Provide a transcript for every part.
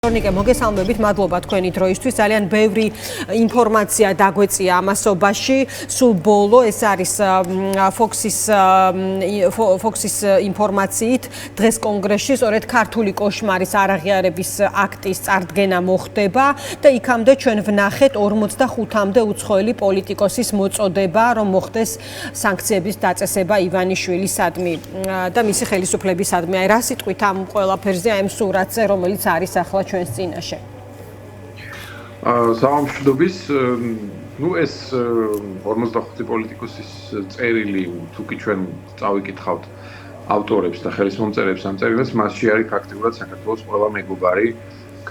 Tornike მოგესალმებით, მადლობა თქვენი დროისთვის. ძალიან ბევრი ინფორმაცია დაგვეწია ამასობაში. Სულ ბოლო ეს არის Fox-ის ინფორმაციით დღეს კონგრესში სწორედ ქართული კოშმარის არაღიარების აქტის წარდგენა მოხდება და იქამდე ჩვენ ვნახეთ 45-მდე უცხოელი პოლიტიკოსის მოწოდება, რომ მოხდეს სანქციების დაწესება ივანიშვილისადმი და მისი ხელისუფლებისადმი. Აი რა სიტყვით ამ ყველაფერზე, აი ამ სურათზე, რომელიც არის ახლა ჩვენს წინაშე. Საამშვიდობის, ეს 45 პოლიტიკოსის წერილი, თუკი ჩვენ წავიკითხავთ ავტორებს და ხელისმომწერებს ამ წერილს, მასში არის ფაქტიურად საქართველოს ყველა მეგობარი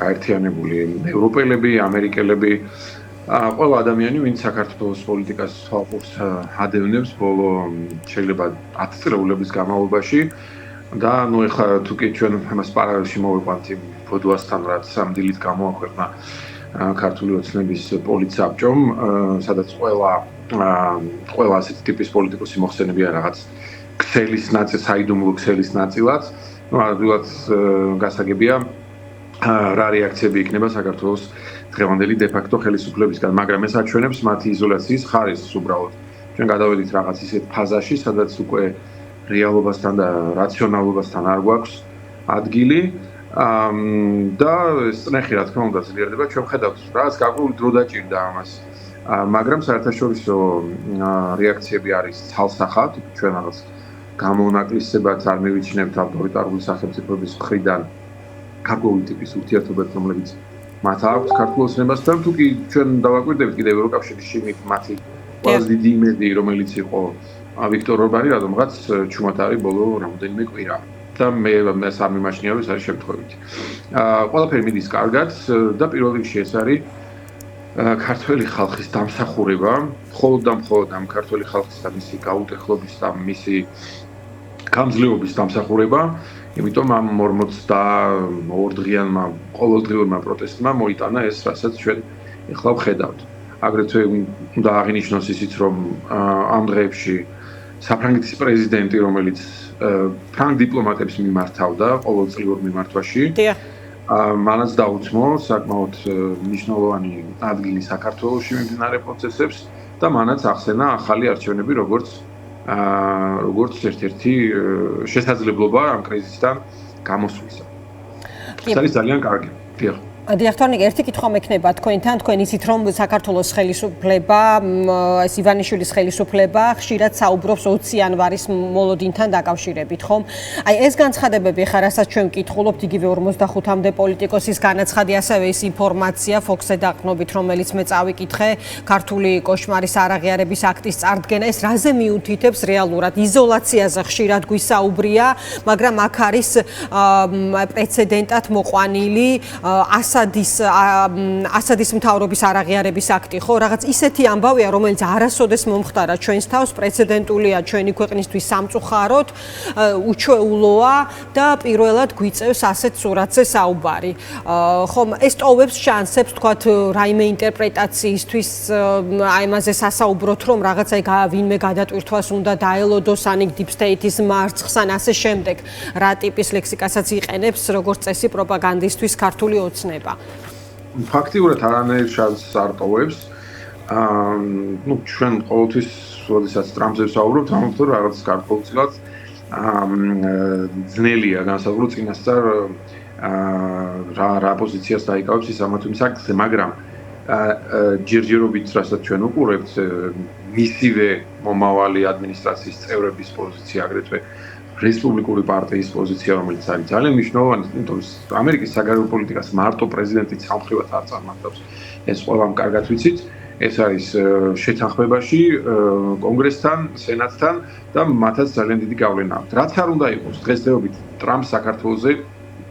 გაერთიანებული ევროპელები, ამერიკელები, ყველა ადამიანი, ვინც საქართველოს პოლიტიკას თვალყურს ადევნებს ბოლო შეიძლება 10 წლების განმავლობაში. და ეხლა თუკი ჩვენ ამას პარალელში მოვიყვანთ იმ ფოდუასთან, რაც ამ დილით გამოაქვეყნა ქართული ოცნების პოლიტსაბჭომ, სადაც ყველა ასეთი ტიპის პოლიტიკოსი მოხსენებია რაღაც ქსელის ნაწილს, საიდუმლო ქსელის ნაწილად. ადვილად გასაგებია რა რეაქციები იქნება საქართველოს დღევანდელი დე-ფაქტო ხელისუფლებისგან, მაგრამ ეს აჩვენებს მათი იზოლაციის ხარისხს უბრალოდ. ჩვენ გადავედით რაღაც ისეთ ფაზაში, სადაც უკვე რეალობასთან და რაციონალობასთან არ გვაქვს ადგილი და ეს წნეხი რა თქმა უნდა ძლიერდება. ჩვენ ხედავთ, რაღაც გაკვირვული დრო დაჭირდა ამას, მაგრამ საერთაშორისო რეაქციები არის ცალსახად, ჩვენ რაღაც გამონაკლისებად არ მივიჩნევთ ავტორიტარული სახელმწიფოების მხრიდან გარკვეული ტიპის ურთიერთობებს, რომლებიც მათ აქვს ქართულ ოცნებასთან, თუკი ჩვენ დავაკვირდებით კიდევ ევროკავშირის შიგნით მათი ყველაზე დიდი იმედი, რომელიც იყო ვიქტორ ორბანი, რადგანაც ჩუმად არის ბოლო რამოდენიმე კვირა და მე ამ იმაშნიავებს არის შემთხვევით. ყველაფერი მიდის კარგად და პირველ რიგში ეს არის ქართველი ხალხის დამსახურება, მხოლოდ და მხოლოდ ამ ქართველი ხალხის და მისი გაუტეხლობის და მისი გამძლეობის დამსახურება, იმიტომ ამ 42 დღიანმა ყოველდღიურმა პროტესტმა მოიტანა ეს, რასაც ჩვენ ეხლა ვხედავთ. აგრეთვე უნდა აღინიშნოს ისიც, რომ ამ დღეებში საფრანგეთის პრეზიდენტი, რომელიც ფრანგ დიპლომატებს მიმართავდა ყოველწლიურ მიმართვაში, მანაც დაუთმო საკმაოდ მნიშვნელოვანი ადგილი საქართველოში მიმდინარე პროცესებს და მანაც ახსენა ახალი არჩევნები, როგორც ერთ-ერთი შესაძლებლობა ამ კრიზისთან გამოსვლისა. ეს არის ძალიან კარგი. დიახ, თორნიკე, ერთი კითხვა მექნება თქვენთან, თქვენ იცით, რომ საქართველოს ხელისუფლება, ეს ივანიშვილის ხელისუფლება ხშირად საუბრობს 20 იანვარის მოლოდინთან დაკავშირებით, ხომ? აი ეს განცხადებები ხარ, რასაც ჩვენ ვკითხულობთ, იგივე 45-მდე პოლიტიკოსის განაცხადი, ასევე ის ინფორმაცია Fox-ზე დაყრდნობით, რომელიც მე წავიკითხე, ქართული კოშმარის არაღიარების აქტის წარდგენა, ეს რაზე მიუთითებს რეალურად? იზოლაციაზე ხშირად გვისაუბრია, მაგრამ აქ არის პრეცედენტად მოყვანილი ასადის მთავრობის არაღიარების აქტი, ხო? რაღაც ისეთი ამბავია, რომელიც არასოდეს მომხდარა ჩვენს თავს, პრეცედენტულია ჩვენი ქვეყნისთვის სამწუხაროდ, უჩვეულოა და პირველად გვიწევს ასეთ სურათზე საუბარი. ხომ ეს ტოვებს შანსებს, თქვათ, რაიმე ინტერპრეტაციისთვის, აი ამაზე სასაუბროთ, რომ რაღაცა ვინმე გადატვირთვას უნდა დაელოდოს ან იქ deep state-ის მარცხს ან ასე შემდეგ, რა ტიპის ლექსიკასაც იყენებს, როგორც წესი პროპაგანდისტვის ქართული ოცნება. ფაქტიურად არანაირ შანსს არ ტოვებს. ჩვენ ყოველთვის, როდესაც ტრამპზე ვსაუბრობთ, ამბობთ, რომ რაღაც გარკვეულწილად ძნელია განსაზღვრო წინასწარ რა პოზიციას დაიკავებს ის ამა თუ იმ საკითხზე, მაგრამ ჯერჯერობით, რასაც ჩვენ უყურებთ, მისივე მომავალი ადმინისტრაციის წევრების პოზიცია, აგრეთვე რესპუბლიკური პარტიის პოზიცია, რომელიც არის ძალიან მნიშვნელოვანი, იმიტომ რომ ამერიკის საგარეო პოლიტიკას მარტო პრეზიდენტი სამხრივად არ წარმართავს. ეს ყველამ კარგად ვიცით. ეს არის შეთანხმებაში კონგრესთან, სენატთან და მათაც ძალიან დიდი გავლენა აქვს. რაც არ უნდა იყოს, დღესდღეობით ტრამპ საქართველოზე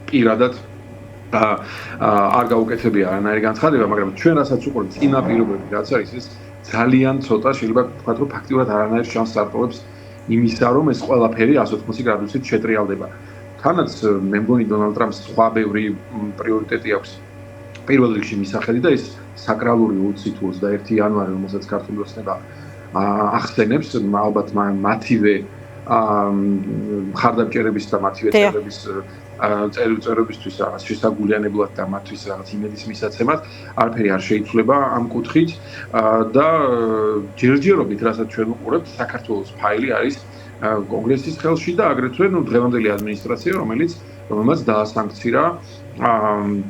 პირადად არ გაუკეთებია არანაირი განცხადება, მაგრამ ჩვენ რასაც უყურებთ წინა პირობები, რაც არის ეს ძალიან ცოტა შეიძლება ვთქვათ, რომ ფაქტიურად არანაირ შანსს არ ტოვებს იმისა, რომ ეს ყველაფერი 180 გრადუსით შეტრიალდება. თანაც მე მგონი დონალდ ტრამპს სხვა ბევრი პრიორიტეტი აქვს პირველ რიგში მისახედი და ეს საკრალური 20 თუ 21 იანვარი, რომელსაც ქართული ოცნება ახსენებს, ალბათ მათივე მხარდამჭერების და მათივე წევრების წერობისთვის რაღაც შესაგულიანებლად და მათთვის რაღაც იმედის მისაცემად არაფერი არ შეიცვლება ამ კუთხით და ჯერჯერობით რასაც ჩვენ ვუყურებთ საქართველოს ფაილი არის კონგრესის ხელში და აგრეთვე დღევანდელი ადმინისტრაცია რომელმაც დაასანქცირა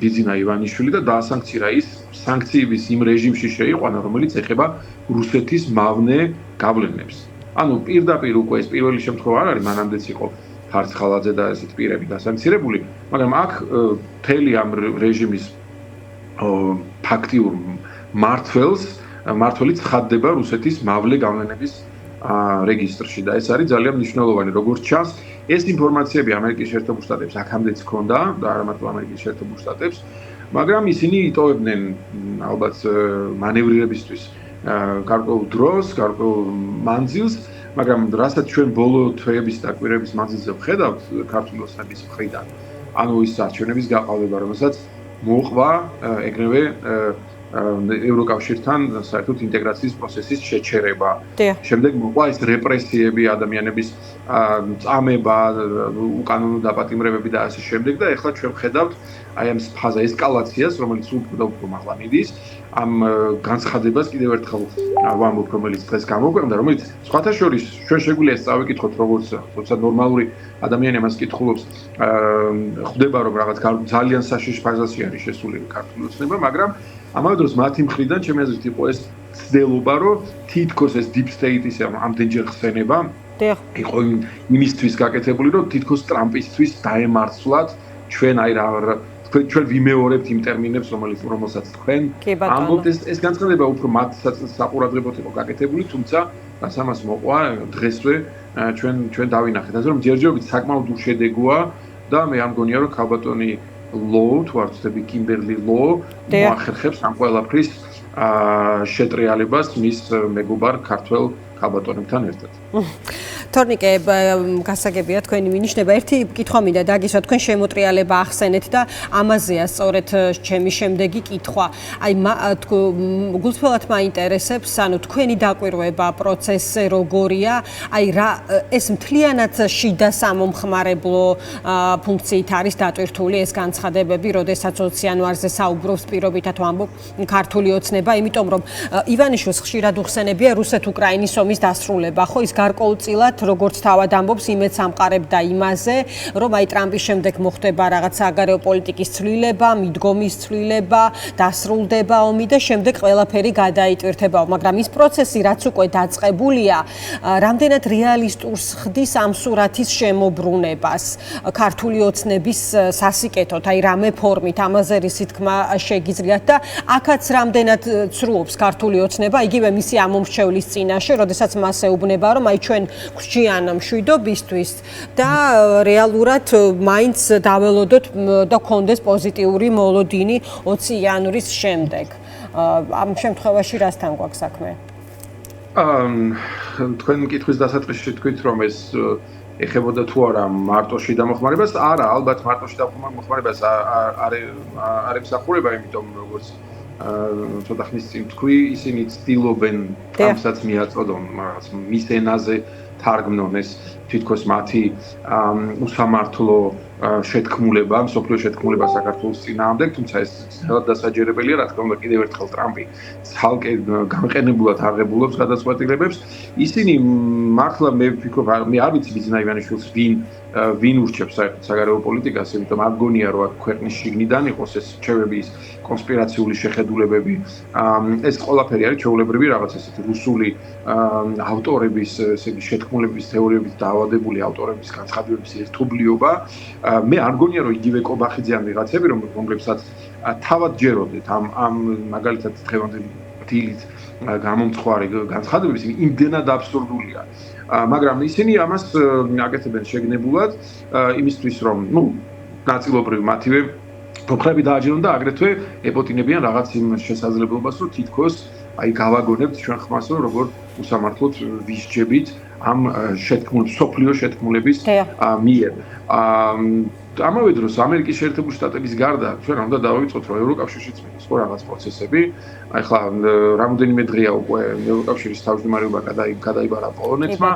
ბიძინა ივანიშვილი და დაასანქცირა ის სანქციების იმ რეჟიმში შეიყვანა რომელიც ეხება რუსეთის მავნე გავლენებს. ანუ პირდაპირ უკვე ეს პირველი შემთხვევა არ არის, მანამდეც იყო ხარცხალაძე და ესეთ პირები დასანქცირებული, მაგრამ აქ მთელი ამ რეჟიმის ფაქტიურ მართველიც ხადდება რუსეთის მავნე გავლენების რეგისტრში და ეს არის ძალიან მნიშვნელოვანი. როგორც ჩანს, ეს ინფორმაციები ამერიკის შეერთებულ შტატებს აქამდეც ჰქონდა და არა მარტო ამერიკის შეერთებულ შტატებს, მაგრამ ისინი იტოვებდნენ ალბათ მანევრირებისთვის გარკვეულ დროს, გარკვეულ მანძილს, მაგრამ რასაც ჩვენ ბოლო თვეების და კვირების მანძილზე ვხედავთ ქართული ოცნების მხრიდან, ანუ ის არჩევნების გაყალბება, რომელსაც მოყვა ეგრევე ევროკავშირთან საერთოდ ინტეგრაციის პროცესის შეჩერება. შემდეგ მოყვა ეს რეპრესიები, ადამიანების წამება, უკანონო დაპატიმრებები და ასე შემდეგ და ეხლა ჩვენ ვხედავთ აი ამ ფაზა ესკალაციას, რომელიც უფრო მაღლა მიდის. ამ განცხადებას კიდევ ერთხელ ვამბობ, რომელიც დღეს გამოგვეყნდა, რომელიც სხვათა შორის ჩვენ შეგვიძლია წავიკითხოთ, როგორც თორსა ნორმალური ადამიანი ამას კითხულობს, ხვდება რომ რაღაც ძალიან საშიში ფაზაში არის შესული ქართული ოცნება, მაგრამ ამავე დროს მათი მხრიდან ჩემი აზრით იყო ეს ცდილობა, რომ თითქოს ეს deep state-ის ამდენჯერ ხსენება იყო იმისთვის გაკეთებული, რომ თითქოს ტრამპისთვის დაემარცხლათ ჩვენ ჩვენ ვიმეორებთ იმ ტერმინებს, რომელსაც თქვენ ამბობთ, ეს განცხადება უფრო მათ საყურადღებოდ იყო გაკეთებული, თუმცა რაც ამას მოყვა დღესვე ჩვენ დავინახეთ, ასე რომ ჯერჯერობით საკმაოდ უშედეგოა და მე არ მგონია რომ ქალბატონი ლო თუ არ ვცდები კიმბერლი ლო მოახერხებს ამ ყველაფრის შეტრიალებას მის მეგობარ ქართველ ქალბატონებთან ერთად. თორნიკე, გასაგებია თქვენი მინიშნება. ერთი კითხვა მინდა დაგისვა, თქვენ შემოტრიალება ახსენეთ და ამაზეა სწორედ ჩემი შემდეგი კითხვა. აი გულწრფელად მაინტერესებს, ანუ თქვენი დაკვირვება პროცესზე როგორია, აი რა ეს მთლიანად შიდა სამომხმარებლო ფუნქციით არის დატვირთული ეს განცხადებები, როდესაც 20 იანვარზე საუბრობს პირობითად ვამბობ ქართული ოცნება, იმიტომ რომ ივანიშვილს ხშირად უხსენებია რუსეთ-უკრაინის ომის დასრულება, ხო ის გარკვეულწილად როგორც თავად ამბობს, იმედს ამყარებდა იმაზე, რომ აი ტრამპის შემდეგ მოხდება რაღაც საგარეო პოლიტიკის ცვლილება, მიდგომის ცვლილება, დასრულდება ომი და შემდეგ ყველაფერი გადაიტვირთება. მაგრამ ის პროცესი, რაც უკვე დაწყებულია, რამდენად რეალისტურს ხდის ამ სურათის შემოbrunებას ქართული ოცნების სასიკეთოდ, აი რამე ფორმით, ამაზე რისი თქმა შეგიძლიათ და აქაც რამდენად ცრუობს ქართული ოცნება, იგივე მისი ამომრჩევლის წინაშე, როდესაც მას ეუბნება, რომ აი ჩვენ გვჭიან მშვიდობისთვის და რეალურად მაინც დაველოდოთ და გქონდეს პოზიტიური მოლოდინი 20 იანვრის შემდეგ. ამ შემთხვევაში რასთან გვაქვს საქმე? თქვენ კითხვის დასაწყისში თქვით, რომ ეს ეხებოდა თუ არა მარტო შიდა მოხმარებას? არა, ალბათ მარტო შიდა მოხმარებას არ ემსახურება, იმიტომ როგორც ცოტა ხნის წინ თქვი, ისინი ცდილობენ ამსაც მიაწოდონ, რაღაც მის ენაზე თარგმნონ ეს თითქოს მათი უსამართლო შეთქმულება, მსოფლიო შეთქმულება საქართველოს წინააღმდეგ, თუმცა ეს ძალიან დასაჯერებელია, რა თქმა უნდა, კიდევ ერთხელ ტრამპი ცალკე გამყენებულად აღებულობს გადაწყვეტილებებს. ისინი მართლა მე ვფიქრობ, მე არ ვიცი ბიძინა ივანიშვილს ვინ ურჩევს საერთოდ საგარეო პოლიტიკას, იმიტომ არ გონია რომ აქ ქვეყნის შიგნიდან იყოს ეს რჩევების კონსპირაციული შეხედულებები. ეს ყველაფერი არის ჩვეულებრივი რაღაც ესეთი რუსული ავტორების ესეთი შეთქმულების თეორიებით დაავადებული ავტორების განცხადებების ერთობლიობა. მე არ გონია რომ იგივე კობახიძე ან ვიღაცები რომლებსაც თავად ჯეროდეთ ამ მაგალითად დღევანდელი დილით გამომწვარი განცხადებების იმდენად აბსურდულია. მაგრამ ისინი ამას აკეთებენ შეგნებულად იმისთვის რომ ნაწილობრივ მათივე პროფილები დააჯერონ და აგრეთვე ეპოტინებიან რაღაც იმ შესაძლებლობას რომ თითქოს აი გავაგონებთ ჩვენ ხმას რომ როგორ უსამართლოდ ვისჯებით ამ სოფლიო შეთქმულების მიერ. ამავე დროს ამერიკის შეერთებული შტატების გარდა ჩვენ უნდა დავიწყოთ რომ ევროკავშირშიც მიდის ხო რაღაც პროცესები. აი ხლა რამოდენიმე დღეა უკვე ევროკავშირის თავმჯდომარეობა გადაიბარა პოლონეთმა.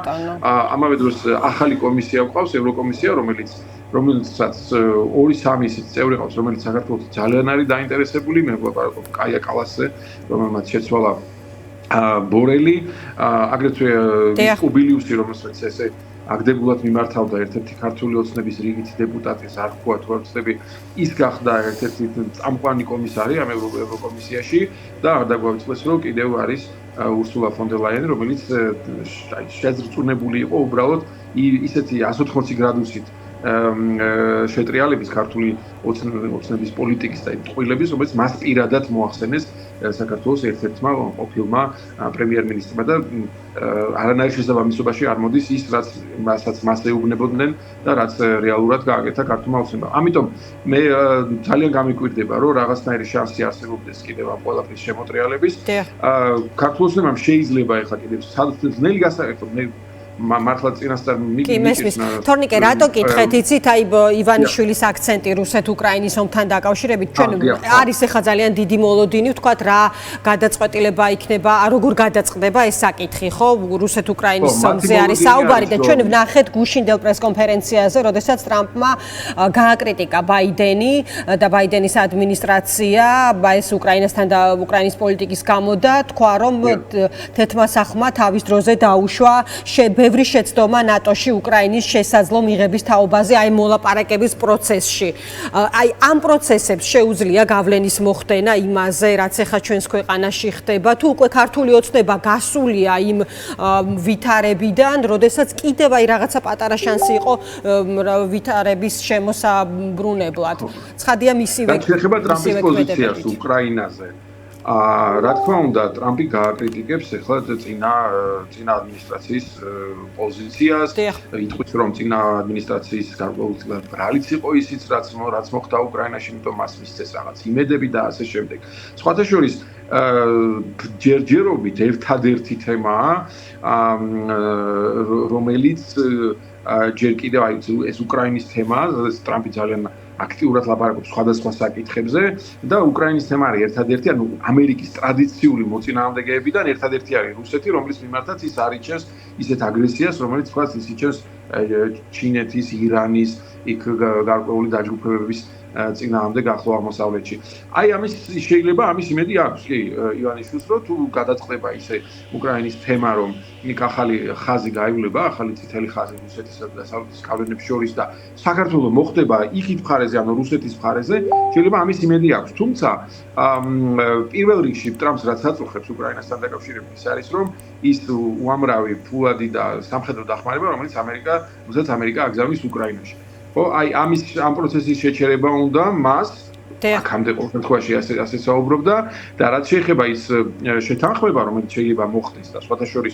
ამავე დროს ახალი კომისია გვყავს, ევროკომისია, რომელიც რომელსაც 2-3 ისეთი წევრი ყავს, რომელიც საქართველოს ძალიან არის დაინტერესებული, მე ვლაპარაკობ კაია კალასზე, რომელმაც შეცვალა ბორელი, აგრეთვე კუბილიუსი, რომელსაც ესე აგდებულად მიმართავდა ერთ-ერთი ქართული ოცნების რიგითი დეპუტატი, ზარქუა თუ არ ვცდები, ის გახდა ერთ-ერთი წამყვანი კომისარი ამ ევროკომისიაში და არ დაგვაუწყდეს, რომ კიდევ არის ურსულა ფონ დერ ლაიენი, რომელიც შეზრწუნებული იყო უბრალოდ ისეთი 180 გრადუსით შეტრიალების ქართული ოცნების პოლიტიკის და ტყუილების, რომელიც მას პირადად მოახსენეს საქართველოს ერთ-ერთმა ყოფილმა პრემიერ-მინისტრმა და არანაირ შესაბამისობაში არ მოდის ის, რასაც მას ეუბნებოდნენ და რაც რეალურად გააკეთა ქართულმა ოცნებამ. ამიტომ მე ძალიან გამიკვირდება, რომ რაღაცნაირი შანსი არსებობდეს კიდევ ამ ყველაფრის შემოტრიალების. ქართულ ოცნებამ შეიძლება ეხლა კიდევ ძნელი გასაკეთო მე მართლა წინასწარ მისმის თორნიკე რატო კითხეთ იცით აი ივანიშვილის აქცენტი რუსეთ-უკრაინის ომთან დაკავშირებით ჩვენ არის ახლა ძალიან დიდი მოლოდინი ვთქვათ რა გადაწყვეტილება იქნება როგორ გადაწყდება ეს საკითხი ხო რუსეთ-უკრაინის ომზე არის საუბარი და ჩვენ ვნახეთ გუშინდელ პრესკონფერენციაზე როდესაც ტრამპმა გააკრიტიკა ბაიდენი და ბაიდენის ადმინისტრაცია ეს უკრაინასთან და უკრაინის პოლიტიკის გამო და თქვა რომ თეთრმა სახლმა თავის დროზე დაუშვა ბევრი შეცდომა ნატოში უკრაინის შესაძლო მიღების თაობაზე აი მოლაპარაკების პროცესში. აი ამ პროცესებს შეუძლია გავლენის მოხდენა იმაზე, რაც ახლა ჩვენს ქვეყანაში ხდება, თუ უკვე ქართული ოცნება გასულია იმ ვითარებიდან, როდესაც კიდევ აი რაღაცა პატარა შანსი იყო ვითარების შემოსაბრუნებლად. ცხადია მისივე შეხება ტრამპის პოზიციას უკრაინაზე. რა თქმა უნდა, ტრამპი გააკრიტიკებს ახლა წინა ადმინისტრაციის პოზიციას, იტყვის რომ წინა ადმინისტრაციის გარკვეულწილად ბრალიც იყო ისიც, რაც მოხდა უკრაინაში, იმიტომ მას მისცეს რაღაც იმედები და ასე შემდეგ. სხვათა შორის ჯერჯერობით ერთადერთი თემაა, რომელიც ჯერ კიდევ აი ეს უკრაინის თემაა, სადაც ტრამპი ძალიან აქტიურად ლაპარაკობს სხვადასხვა საკითხებზე და უკრაინის თემა არის ერთადერთი, ანუ ამერიკის ტრადიციული მოწინააღმდეგეებიდან ერთადერთი არის რუსეთი, რომლის მიმართაც ის არიჩენს ისეთ აგრესიას, რომელიც თქვა ის იჩენს ჩინეთის, ირანის, იქ გარკვეული დაჯგუფებების წინააღმდეგ ახლო აღმოსავლეთში. აი ამის შეიძლება ამის იმედი აქვს, კი, ივანიშვილს, რომ თუ გადაწყდება ისე უკრაინის თემა, რომ იქ ახალი ხაზი გაივლება, ახალი წითელი ხაზი რუსეთისა და დასავლეთის კავშირის შორის და საქართველოს მოხდება იქით მხარეზე, ანუ რუსეთის მხარეზე, შეიძლება ამის იმედი აქვს. თუმცა პირველ რიგში ტრამპს რაც აწუხებს უკრაინასთან დაკავშირებით ის არის, რომ ის უამრავი ფულადი და სამხედრო დახმარება, რომელიც ამერიკა აგზავნის უკრაინაში. ხო, აი ამ პროცესის შეჩერება უნდა მას აქამდე ყოველ შემთხვევაში ასე საუბრობდა და რაც შეეხება ის შეთანხმება, რომელიც შეიძლება მოხდეს და სხვათა შორის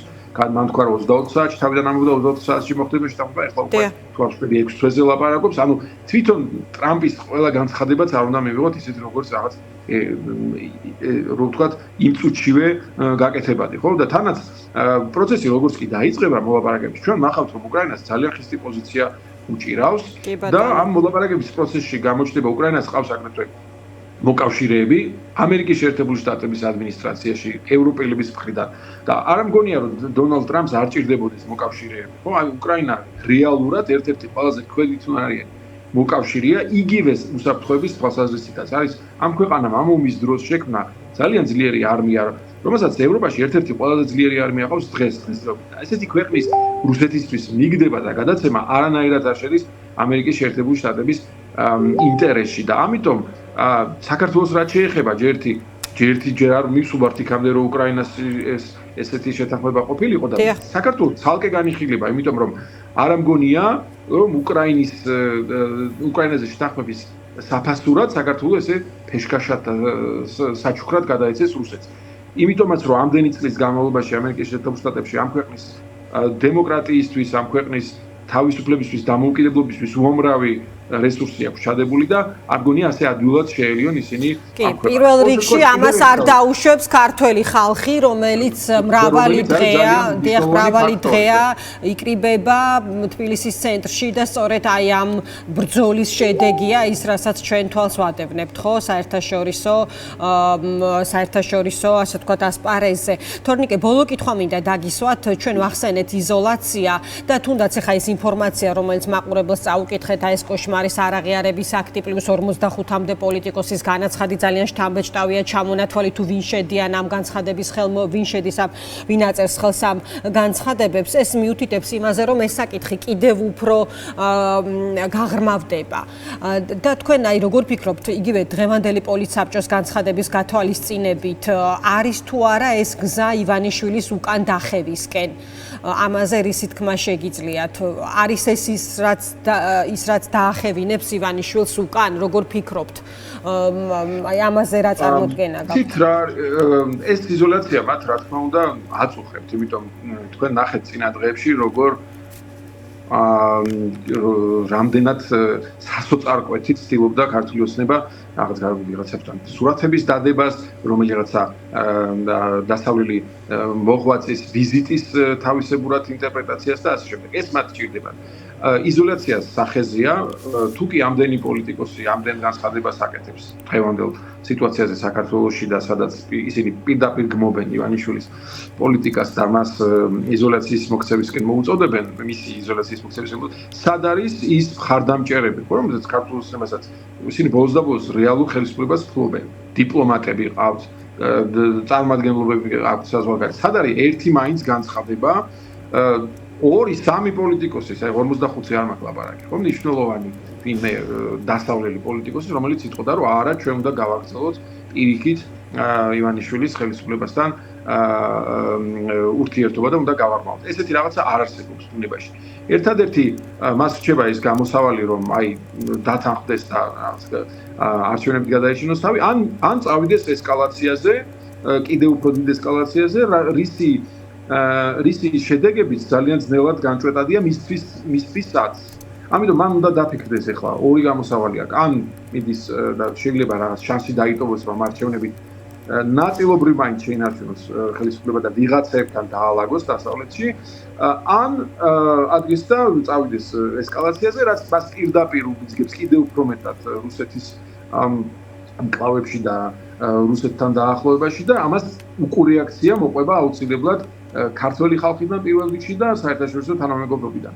მან თქვა რომ 24 საათში თავიდან ამბობდა 24 საათში მოხდება შეთანხმება, ეხლა უკვე თქვა 6 თვეზე ლაპარაკობს, ანუ თვითონ ტრამპის ყველა განცხადებაც არ უნდა მივიღოთ ისეთი როგორც რაღაც რო ვთქვათ იმ წუთშივე გაკეთებადი, ხო? და თანაც პროცესი როგორც კი დაიწყება მოლაპარაკების ჩვენ ნახავთ რომ უკრაინას ძალიან ხისტი პოზიცია უჭირავს და ამ მოლაპარაკების პროცესში გამოჩნდება უკრაინას ყავს აგრეთვე მოკავშირეები ამერიკის შეერთებული შტატების ადმინისტრაციაში ევროპელების მხრიდან და არ მგონია რომ დონალდ ტრამპს არ ჭირდებოდეს მოკავშირეები. ხო, აი უკრაინა რეალურად ერთ-ერთი ყველაზე ქვედითუნარიანი მოკავშირეა იგივე უსაფრთხოების თვალსაზრისითაც არის ამ ქვეყანამ ამ ომის დროს შექმნა ძალიან ძლიერი არმია, რომელსაც ევროპაში ერთ-ერთი ყველაზე ძლიერი არმია ყავს დღეს. ესეთი ქვეყნის რუსეთისთვის მიგდება და გადაცემა არანაირად არ შედის ამერიკის შეერთებული შტატების ინტერესში და ამიტომ საქართველოს რაც შეეხება ჯერ არ მივსუბართ იქამდე რომ უკრაინას ესეთი შეთანხმება ყოფილიყო და საქართველოს ცალკე განიხილება, იმიტომ რომ არ ამგონია რომ უკრაინაზე შეთანხმების საფასურად საქართველოს ესე ფეშკაშად საჩუქრად გადაეცეს რუსეთს. იმიტომაც რომ ამდენი წლის განმავლობაში ამერიკის შეერთებულ შტატებში ამ ქვეყნის დემოკრატიისთვის, ამ ქვეყნის თავისუფლებისთვის, დამოუკიდებლობისთვის უამრავი რესურსი აქვს ჩადებული და არ გონია ასე ადვილად შეელიონ ისინი. კი, პირველ რიგში ამას არ დაუშვებს ქართველი ხალხი, რომელიც მრავალი დღეა იკრიბება თბილისის ცენტრში და სწორედ აი ამ ბრძოლის შედეგია ის, რასაც ჩვენ თვალს ვადევნებთ, ხო, საერთაშორისო, ასე ვთქვათ, ასპარეზზე. თორნიკე, ბოლო კითხვა მინდა დაგისვათ, ჩვენ ვახსენეთ იზოლაცია და თუნდაც ახლა ეს ინფორმაცია, რომელიც მაყურებელს წაუკითხეთ, ეს კოშმარის არაღიარების აქტი პლუს 45-მდე პოლიტიკოსის განაცხადი ძალიან შთამბეჭდავია, ჩამონათვალი თუ ვინ შედიან ამ განცხადების ხელმო, ვინ შედის ამ, ვინ აწერს ხელს ამ განცხადებებს, ეს მიუთითებს იმაზე, რომ ეს საკითხი კიდევ უფრო გაღრმავდება. და თქვენ აი როგორ ფიქრობთ, იგივე დღევანდელი პოლიცსაბჭოს განცხადების გათვალისწინებით, არის თუ არა ეს გზა ივანიშვილის უკან დახევისკენ? ამაზე რისი თქმა შეგიძლიათ? არის ეს ის რაც დაახევინებს ივანიშვილს უკან, როგორ ფიქრობთ? აი ამაზე რა წარმოდგენა გაქვთ? თით რა ეს იზოლაცია მათ რა თქმა უნდა აწუხებთ, იმიტომ თქვენ ნახეთ წინა დღეებში როგორ რამდენად სასოწარკვეთით ცდილობდა ქართული ოცნება რაღაცებთან სურათების დადებას, რომელიღაცა დასავლელი მოღვაწის ვიზიტის თავისებურად ინტერპრეტაციას და ასე შემდეგ. ეს მათ ჭირდება. იზოლაციას სახეზია, თუ კი ამდენი პოლიტიკოსი ამდენ განცხადებას აკეთებს დღევანდელ სიტუაციაზე საქართველოში და სადაც ისინი პირდაპირ გმობენ ივანიშვილის პოლიტიკას და მას იზოლაციის მოქცევისკენ მოუწოდებენ, მისი იზოლაციის მოქცევისკენ. სად არის ის მხარდამჭერები, რომელზეც ქართულ ოცნებასაც ისინი ბოლოს და ბოლოს რეალურ ხელისუფლებას ფლობენ. დიპლომატები ყავთ, წარმომადგენლობები აქვს საზღვარგარეთ. სად არის ერთი მაინც განცხადება, 2-3 პოლიტიკოსის, აი 45-ი არ მაქვს ლაპარაკი, ხო, მნიშვნელოვანი ვინმე დასავლელი პოლიტიკოსი, რომელიც იტყოდა, რომ არა, ჩვენ უნდა გავაგრძელოთ პირიქით ივანიშვილის ხელისუფლებასთან ურთიერთობა და უნდა გავარღვევოთ. ესეთი რაღაცა არ არსებობს ბუნებაში. ერთადერთი მას რჩება ის გამოსავალი, რომ აი დათანხმდეს და არჩევნები გადაეშინოს თავი, ან წავიდეს ესკალაციაზე, კიდევ უფრო დიდ ესკალაციაზე, რის შედეგებიც ძალიან ძნელად განჭვეტადია მისთვისაც. ამიტომ მან უნდა დაფიქრდეს ახლა ორი გამოსავალი აქვს. ან მიდის და შეიძლება რაღაც შანსი დაიტოვოს, რომ არჩევნები ნაწილობრივ მაინც შეინარჩუნოს ხელისუფლება და ვიღაცებთან დაალაგოს დასავლეთში, ან ადგეს და წავიდეს ესკალაციაზე, რაც მას პირდაპირ უბიძგებს კიდევ უფრო მეტად რუსეთის მკლავებში და რუსეთთან დაახლოებაში და ამას უკურეაქცია მოყვება აუცილებლად ქართველი ხალხიდან პირველ რიგში და საერთაშორისო თანამეგობრობიდან.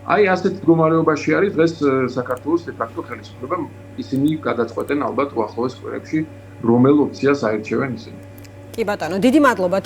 აი ასეთ მდგომარეობაში არის დღეს საქართველოს დე-ფაქტო ხელისუფლება, ისინი გადაწყვეტენ ალბათ უახლოეს კვირებში რომელ ოფციას აირჩევენ ისინი. კი ბატონო, დიდი მადლობა.